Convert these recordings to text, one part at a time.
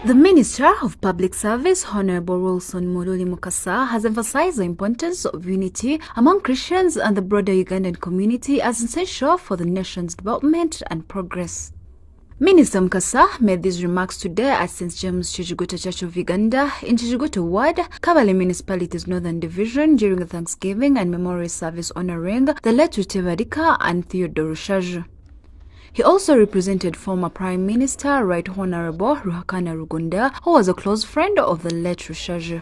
The Minister of Public Service, Honorable Wilson Muruli Mukasa, has emphasized the importance of unity among Christians and the broader Ugandan community as essential for the nation's development and progress. Minister Mukasa made these remarks today at St. James Chijuguta Church of Uganda in Chijuguta Ward, Kabale Municipality's Northern Division during a Thanksgiving and Memorial Service honoring the late Rutebarika and Theodore Rushaju. He also represented former Prime Minister Right Honorable Rugunda, who was a close friend of the late Rushaju.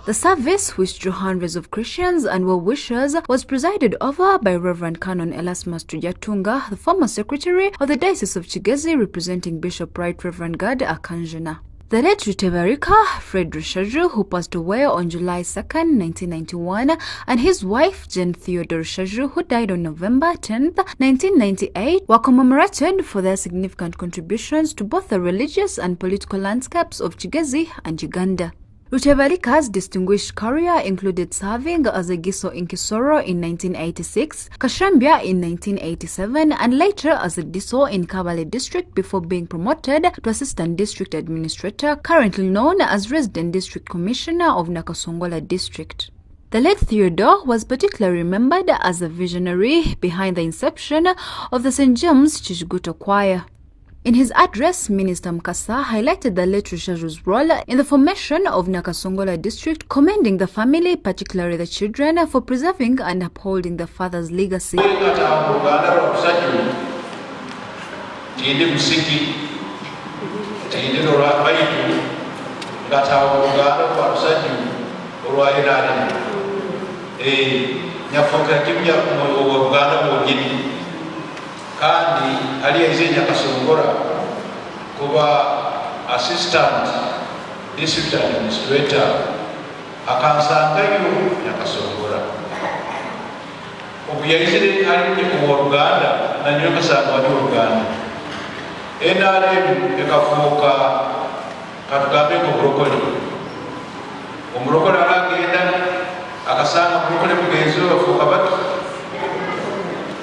The service, which drew hundreds of Christians and well-wishers, was presided over by Reverend Canon Erasmus Tujatunga, the former secretary of the Diocese of Kigezi, representing Bishop Right Reverend Gad Akanjana. The late Rutebarika, Fred Rushaju, who passed away on July 2nd, 1991, and his wife, Jane Theodore Rushaju, who died on November 10th, 1998, were commemorated for their significant contributions to both the religious and political landscapes of Kigezi and Uganda. Rutebarika's distinguished career included serving as a Giso in Kisoro in 1986, Kashambia in 1987, and later as a Diso in Kabale District before being promoted to Assistant District Administrator, currently known as Resident District Commissioner of Nakasongola District. The late Theodore was particularly remembered as a visionary behind the inception of the St. James Chijuguta Choir. In his address, Minister Mukasa highlighted the late Rushaju's role in the formation of Nakasongola district, commending the family, particularly the children, for preserving and upholding the father's legacy. Kandi aliyeje Nyakasongora kuba assistant district administrator akansangayo Nyakasongora obuyayizire ali mu Ruganda na nyo kasanga wa Ruganda NRM ekafuka katugambe ko brokoli omurokoli agenda akasanga brokoli mugenzo afuka batu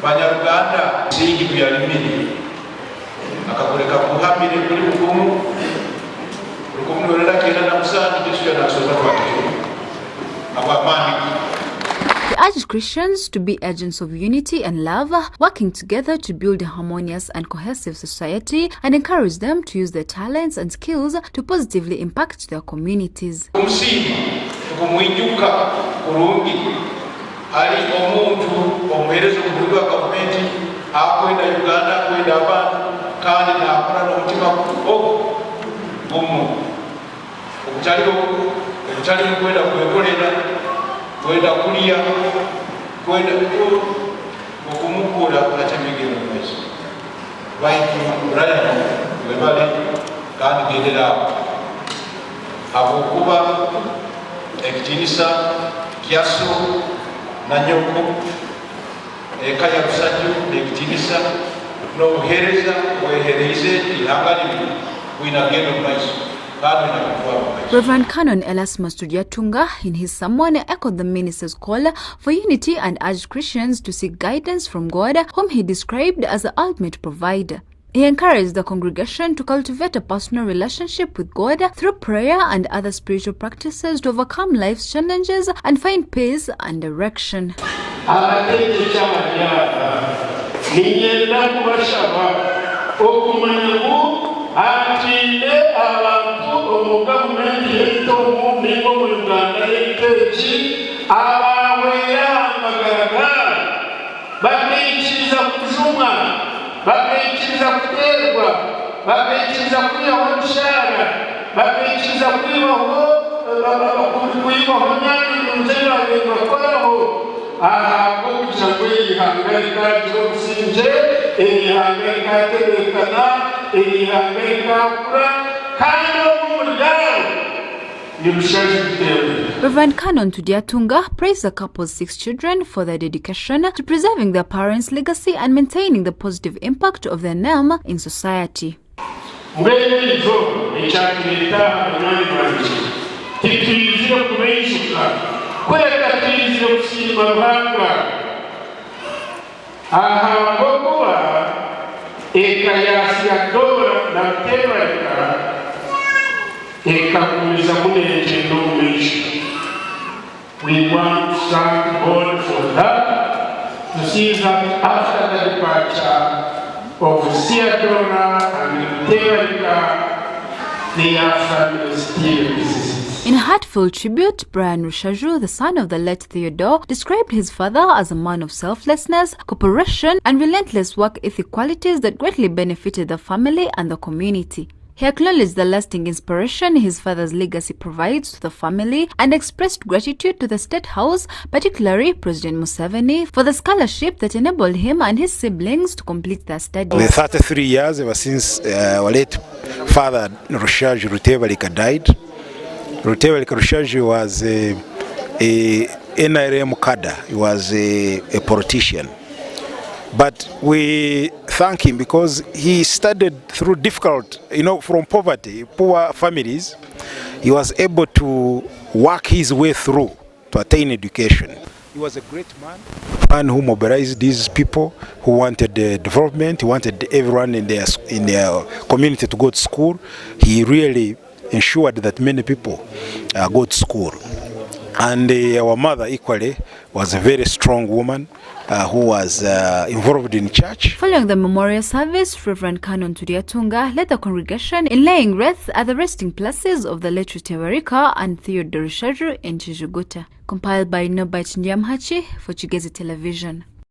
Banyaruganda singi kuyalimini akakoleka kuhamire kuli mukumu rukumulera kera na musani Yesu yanasoma twatiro abamani. He urged Christians to be agents of unity and love, working together to build a harmonious and cohesive society, and encourage them to use their talents and skills to positively impact their communities. Ali omuntu omuherezo omukulu wa gavumenti akwenda Uganda akwenda abantu kandi nakola n'omutima gumu obutali kwenda kwekolera kwenda kulya kwenda okumukula atemegera mu maiso baitu Ryan webale kandi gendera abokuba ekitinisa kyaso Nanyoko, Kaya Rushaju, Nekitinisa, no Hereza, where Hereze, Ihangani, we not get a price. Reverend Canon Erasmus Tujatunga, in his sermon, echoed the minister's call for unity and urged Christians to seek guidance from God, whom he described as the ultimate provider. He encouraged the congregation to cultivate a personal relationship with God through prayer and other spiritual practices to overcome life's challenges and find peace and direction. Bakayikiriza kuterwa, bakayikiriza kuyiha omushahara, bakayikiriza kuyibaho nyani nzera bakoraho ahabwo kugira ngo yihangarika giromusinje yihangarika tebekana yihangarika kura kandi omumuryango. Reverend Canon Tujatunga praised the couple's 6 children for their dedication to preserving their parents' legacy and maintaining the positive impact of their name in society. ekakuliza munekendo omumisho. We want to thank God for that, to see that after the departure of Theodora and Tevalika, their family still exists. In a heartfelt tribute, Brian Rushaju, the son of the late Theodore, described his father as a man of selflessness, cooperation, and relentless work ethic qualities that greatly benefited the family and the community. He acknowledged the lasting inspiration his father's legacy provides to the family and expressed gratitude to the State House, particularly President Museveni, for the scholarship that enabled him and his siblings to complete their studies. The 33 years ever since our late father Rushaju Rutevalika died. Rutevalika Rushaju was a NRM cadre. He was a politician. But we thank him because he studied through difficult, from poverty, poor families. He was able to work his way through to attain education. He was a great man who mobilized these people who wanted development. He wanted everyone in their community to go to school. He really ensured that many people go to school. And our mother equally was a very strong woman who was involved in church. Following the memorial service, Reverend Canon Tudiatunga led the congregation in laying wreaths at the resting places of the late Rutevalika and Theodore Rushaju in Chijuguta. Compiled by Nobite Njamhachi for Kigezi Television.